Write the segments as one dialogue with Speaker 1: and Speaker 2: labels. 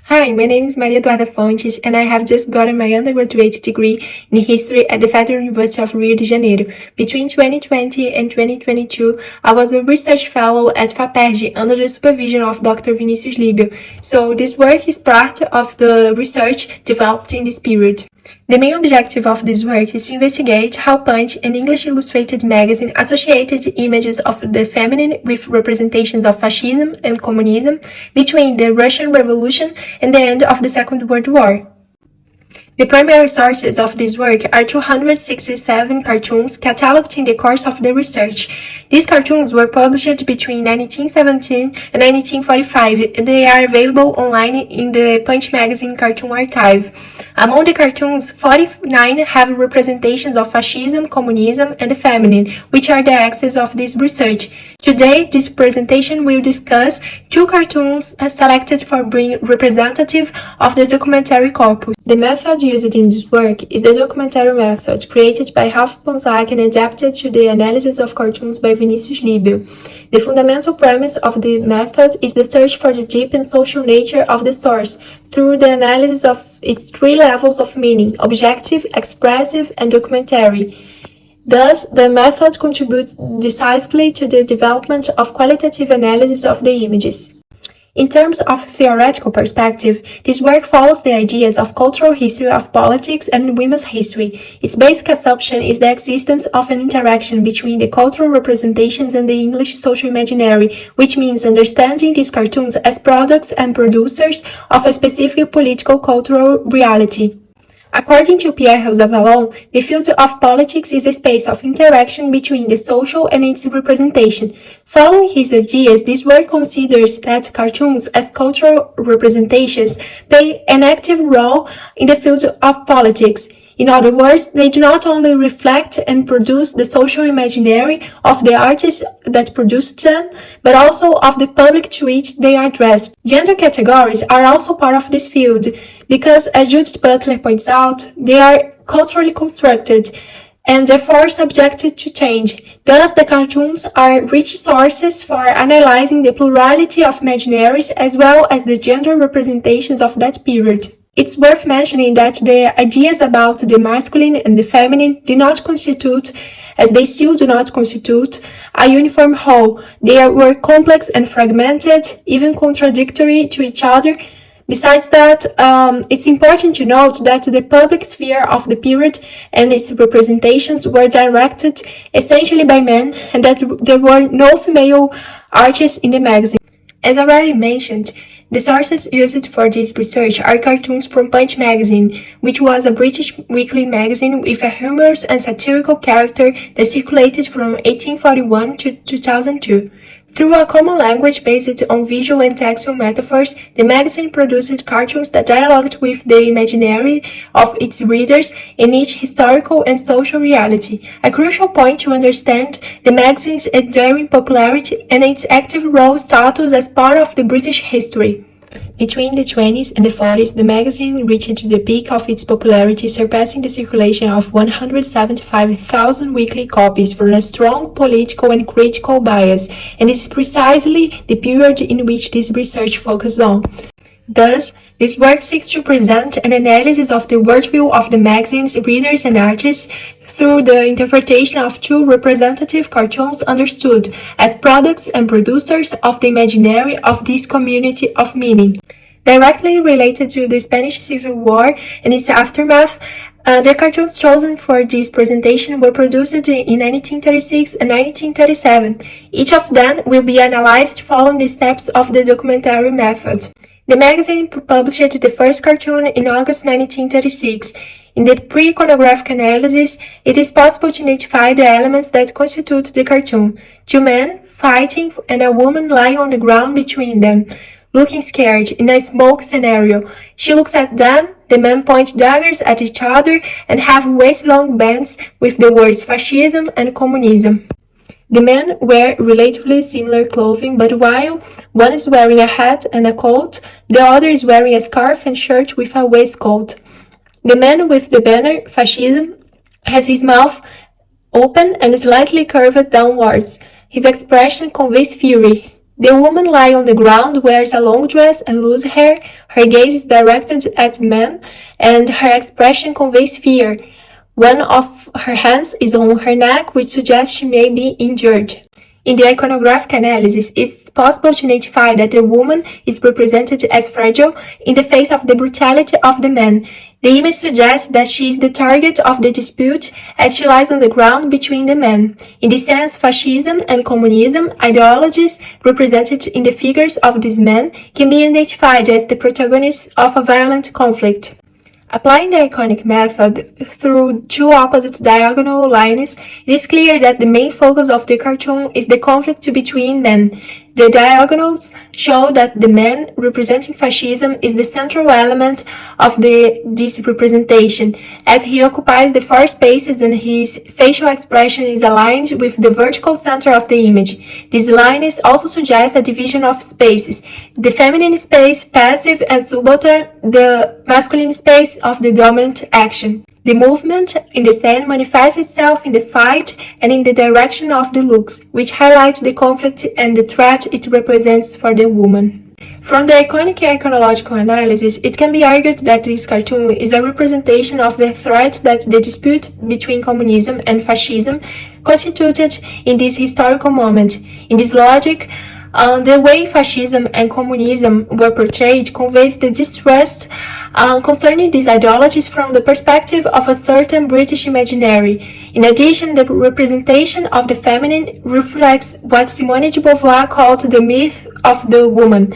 Speaker 1: Hi, my name is EDUARDA Fontes, and I have just gotten my undergraduate degree in history at the Federal University of Rio de Janeiro. Between 2020 and 2022, I was a research fellow at FAPERJ under the supervision of Dr. Vinícius Liebel. So this work is part of the research developed in this period. The main objective of this work is to investigate how Punch, an English illustrated magazine, associated images of the feminine with representations of fascism and communism between the Russian Revolution and the end of the Second World War. The primary sources of this work are 267 cartoons catalogued in the course of the research. These cartoons were published between 1917 and 1945, and they are available online in the Punch magazine cartoon archive. Among the cartoons, 49 have representations of fascism, communism, and the feminine, which are the axes of this research. Today, this presentation will discuss two cartoons selected for being representative of the documentary corpus. The method used in this work is the documentary method, created by Ralf Bohnsack and adapted to the analysis of cartoons by Vinícius Liebel. The fundamental premise of the method is the search for the deep and social nature of the source through the analysis of its three levels of meaning: objective, expressive, and documentary. Thus, the method contributes decisively to the development of qualitative analysis of the images. In terms of theoretical perspective, this work follows the ideas of cultural history of politics and women's history. Its basic assumption is the existence of an interaction between the cultural representations and the English social imaginary, which means understanding these cartoons as products and producers of a specific political cultural reality. According to Pierre Rousseau, the field of politics is a space of interaction between the social and its representation. Following his ideas, this work considers that cartoons as cultural representations play an active role in the field of politics. In other words, they do not only reflect and produce the social imaginary of the artists that produced them, but also of the public to which they are addressed. Gender categories are also part of this field, because, as Judith Butler points out, they are culturally constructed and therefore subjected to change. Thus, the cartoons are rich sources for analyzing the plurality of imaginaries as well as the gender representations of that period. It's worth mentioning that the ideas about the masculine and the feminine do not constitute, as they still do not constitute, a uniform whole. They were complex and fragmented, even contradictory to each other. Besides that, it's important to note that the public sphere of the period and its representations were directed essentially by men, and that there were no female artists in the magazine. As already mentioned, the sources used for this research are cartoons from Punch magazine, which was a British weekly magazine with a humorous and satirical character that circulated from 1841 to 2002. Through a common language based on visual and textual metaphors, the magazine produced cartoons that dialogued with the imaginary of its readers in each historical and social reality, a crucial point to understand the magazine's enduring popularity and its active role status as part of the British history. Between the 20s and the 40s, the magazine reached the peak of its popularity, surpassing the circulation of 175,000 weekly copies for a strong political and critical bias, and is precisely the period in which this research focuses on. Thus, this work seeks to present an analysis of the worldview of the magazine's readers and artists through the interpretation of two representative cartoons understood as products and producers of the imaginary of this community of meaning. Directly related to the Spanish Civil War and its aftermath, the cartoons chosen for this presentation were produced in 1936 and 1937. Each of them will be analyzed following the steps of the documentary method. The magazine published the first cartoon in August 1936. In the pre-iconographic analysis, it is possible to identify the elements that constitute the cartoon: two men fighting and a woman lying on the ground between them, looking scared in a smoke scenario. She looks at them, the men point daggers at each other and have waist-long bands with the words fascism and communism. The men wear relatively similar clothing, but while one is wearing a hat and a coat, the other is wearing a scarf and shirt with a waistcoat. The man with the banner, fascism, has his mouth open and slightly curved downwards. His expression conveys fury. The woman lying on the ground wears a long dress and loose hair, her gaze is directed at the man, and her expression conveys fear. One of her hands is on her neck, which suggests she may be injured. In the iconographic analysis, it's possible to identify that the woman is represented as fragile in the face of the brutality of the man. The image suggests that she is the target of the dispute as she lies on the ground between the men. In this sense, fascism and communism, ideologies represented in the figures of these men, can be identified as the protagonists of a violent conflict. Applying the iconic method through two opposite diagonal lines, it is clear that the main focus of the cartoon is the conflict between men. The diagonals show that the man representing fascism is the central element of this representation, as he occupies the four spaces and his facial expression is aligned with the vertical center of the image. These lines also suggest a division of spaces: the feminine space, passive and subaltern, the masculine space of the dominant action. The movement in the scene manifests itself in the fight and in the direction of the looks, which highlight the conflict and the threat it represents for the woman. From the iconic iconological analysis, it can be argued that this cartoon is a representation of the threat that the dispute between communism and fascism constituted in this historical moment. In this logic, the way fascism and communism were portrayed conveys the distrust concerning these ideologies from the perspective of a certain British imaginary. In addition, the representation of the feminine reflects what Simone de Beauvoir called the myth of the woman.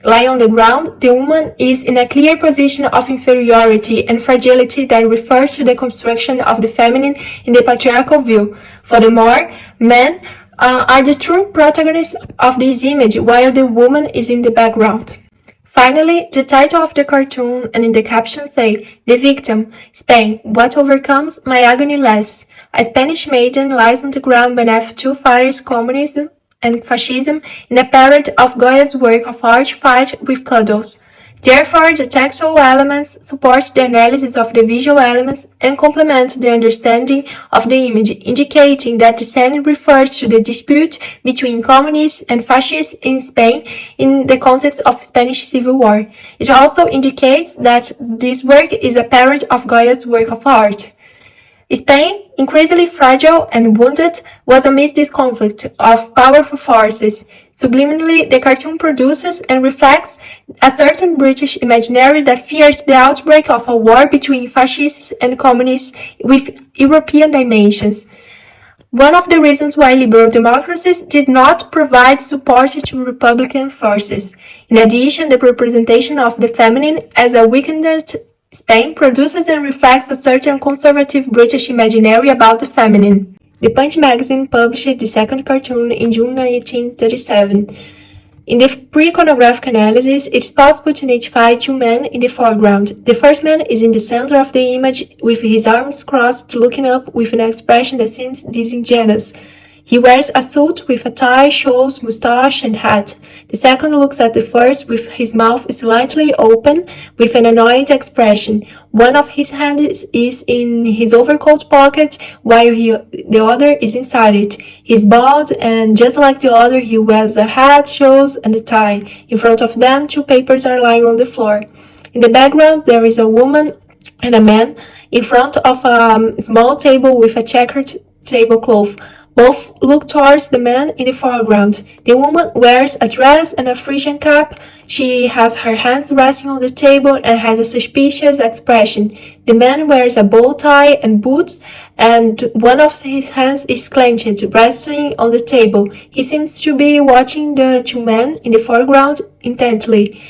Speaker 1: Lying on the ground, the woman is in a clear position of inferiority and fragility that refers to the construction of the feminine in the patriarchal view. Furthermore, men are the true protagonists of this image, while the woman is in the background. Finally, the title of the cartoon and in the caption say, "The victim, Spain, what overcomes my agony lasts." A Spanish maiden lies on the ground beneath two fighters, communism and fascism, in a parade of Goya's work of art fight with cuddles. Therefore, the textual elements support the analysis of the visual elements and complement the understanding of the image, indicating that the scene refers to the dispute between communists and fascists in Spain in the context of Spanish Civil War. It also indicates that this work is a parody of Goya's work of art. Spain, increasingly fragile and wounded, was amid this conflict of powerful forces. Subliminally, the cartoon produces and reflects a certain British imaginary that fears the outbreak of a war between fascists and communists with European dimensions. One of the reasons why liberal democracies did not provide support to Republican forces. In addition, the representation of the feminine as a weakened Spain produces and reflects a certain conservative British imaginary about the feminine. The Punch magazine published the second cartoon in June 1937. In the pre-iconographic analysis, it is possible to identify two men in the foreground. The first man is in the center of the image with his arms crossed, looking up with an expression that seems disingenuous. He wears a suit with a tie, shoes, mustache, and hat. The second looks at the first with his mouth slightly open, with an annoyed expression. One of his hands is in his overcoat pocket, while the other is inside it. He's bald, and just like the other, he wears a hat, shoes, and a tie. In front of them, two papers are lying on the floor. In the background, there is a woman and a man in front of a small table with a checkered tablecloth. Both look towards the man in the foreground. The woman wears a dress and a Frisian cap. She has her hands resting on the table and has a suspicious expression. The man wears a bow tie and boots, and one of his hands is clenched, resting on the table. He seems to be watching the two men in the foreground intently.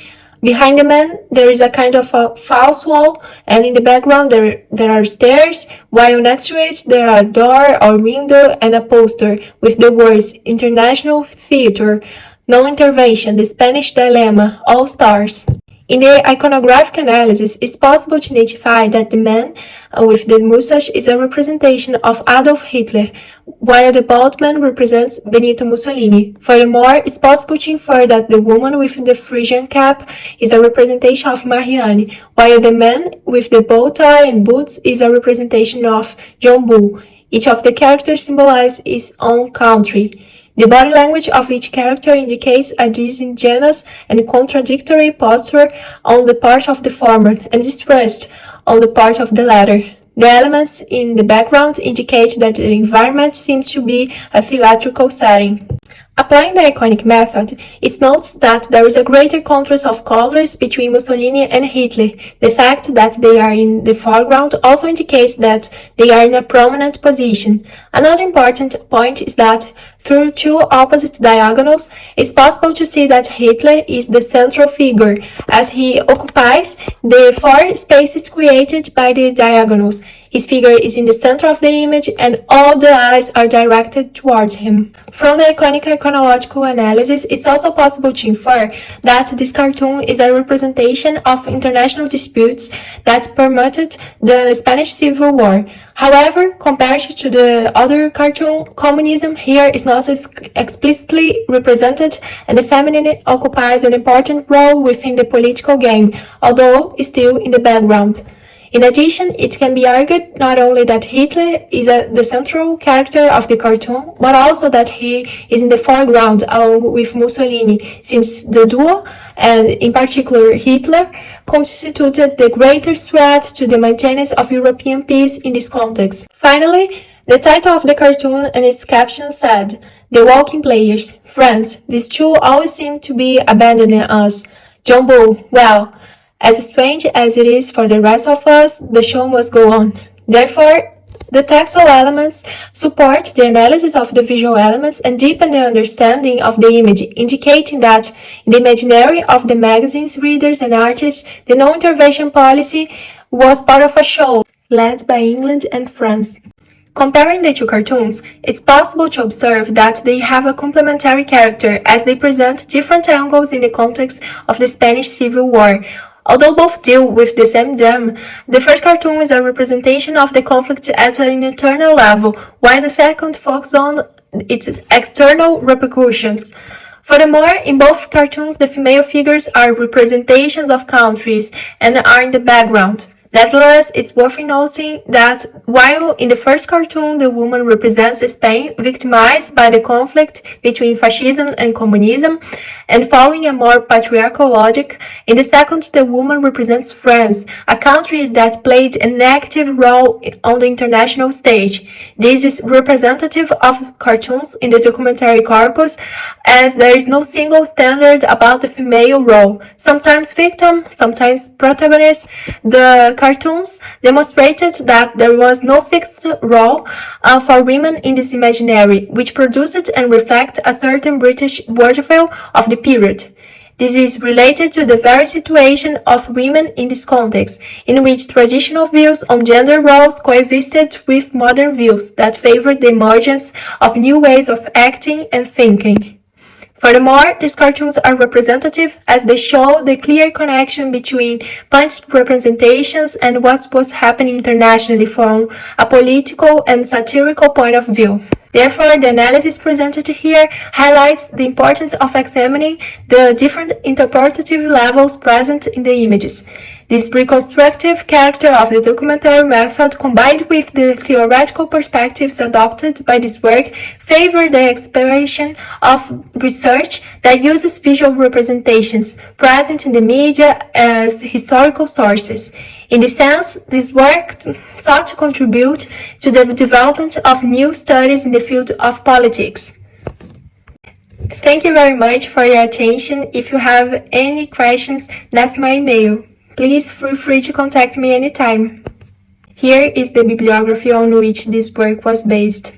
Speaker 1: Behind the man, there is a kind of a false wall, and in the background there are stairs, while next to it there are a door or window and a poster with the words International Theater, No Intervention, The Spanish Dilemma, All Stars. In the iconographic analysis, it's possible to identify that the man with the mustache is a representation of Adolf Hitler, while the bald man represents Benito Mussolini. Furthermore, it's possible to infer that the woman with the Frisian cap is a representation of Marianne, while the man with the bow tie and boots is a representation of John Bull. Each of the characters symbolizes its own country. The body language of each character indicates a disingenuous and contradictory posture on the part of the former and distrust on the part of the latter. The elements in the background indicate that the environment seems to be a theatrical setting. Applying the iconic method, it notes that there is a greater contrast of colors between Mussolini and Hitler. The fact that they are in the foreground also indicates that they are in a prominent position. Another important point is that through two opposite diagonals, it's possible to see that Hitler is the central figure, as he occupies the four spaces created by the diagonals. His figure is in the center of the image and all the eyes are directed towards him. From the iconic iconological analysis, it's also possible to infer that this cartoon is a representation of international disputes that permeated the Spanish Civil War. However, compared to the other cartoon, communism here is not explicitly represented, and the feminine occupies an important role within the political game, although still in the background. In addition, it can be argued not only that Hitler is the central character of the cartoon, but also that he is in the foreground along with Mussolini, since the duo, and in particular Hitler, constituted the greatest threat to the maintenance of European peace in this context. Finally, the title of the cartoon and its caption said, "The Walking Players, France, these two always seem to be abandoning us. John Bull, well, as strange as it is for the rest of us, the show must go on." Therefore, the textual elements support the analysis of the visual elements and deepen the understanding of the image, indicating that in the imaginary of the magazine's readers and artists, the no-intervention policy was part of a show led by England and France. Comparing the two cartoons, it's possible to observe that they have a complementary character as they present different angles in the context of the Spanish Civil War. Although both deal with the same theme, the first cartoon is a representation of the conflict at an internal level, while the second focuses on its external repercussions. Furthermore, in both cartoons, the female figures are representations of countries and are in the background. Nevertheless, it's worth noting that while in the first cartoon the woman represents Spain victimized by the conflict between fascism and communism, and following a more patriarchal logic, in the second the woman represents France, a country that played an active role on the international stage. This is representative of cartoons in the documentary corpus, as there is no single standard about the female role, sometimes victim, sometimes protagonist. The cartoons demonstrated that there was no fixed role for women in this imaginary, which produced and reflect a certain British worldview of the period. This is related to the very situation of women in this context, in which traditional views on gender roles coexisted with modern views that favored the emergence of new ways of acting and thinking. Furthermore, these cartoons are representative as they show the clear connection between punched representations and what was happening internationally from a political and satirical point of view. Therefore, the analysis presented here highlights the importance of examining the different interpretative levels present in the images. This reconstructive character of the documentary method, combined with the theoretical perspectives adopted by this work, favor the exploration of research that uses visual representations present in the media as historical sources. In this sense, this work sought to contribute to the development of new studies in the field of politics. Thank you very much for your attention. If you have any questions, that's my email. Please feel free to contact me anytime. Here is the bibliography on which this work was based.